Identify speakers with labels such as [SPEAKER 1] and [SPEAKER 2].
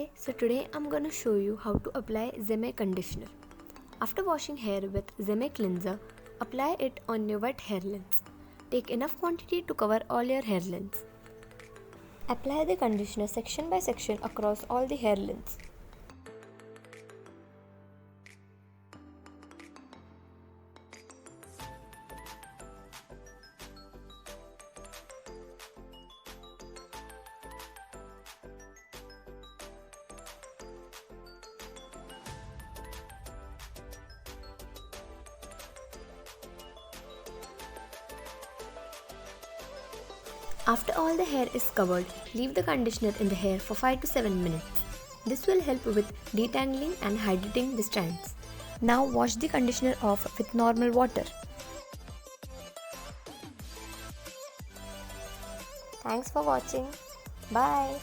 [SPEAKER 1] Hey, so today I'm gonna show you how to apply Zemé Conditioner. After washing hair with Zemé Cleanser, apply it on your wet hair lengths. Take enough quantity to cover all your hair lengths. Apply the conditioner section by section across all the hair lengths. After all the hair is covered, leave the conditioner in the hair for 5 to 7 minutes. This will help with detangling and hydrating the strands. Now wash the conditioner off with normal water. Thanks for watching. Bye.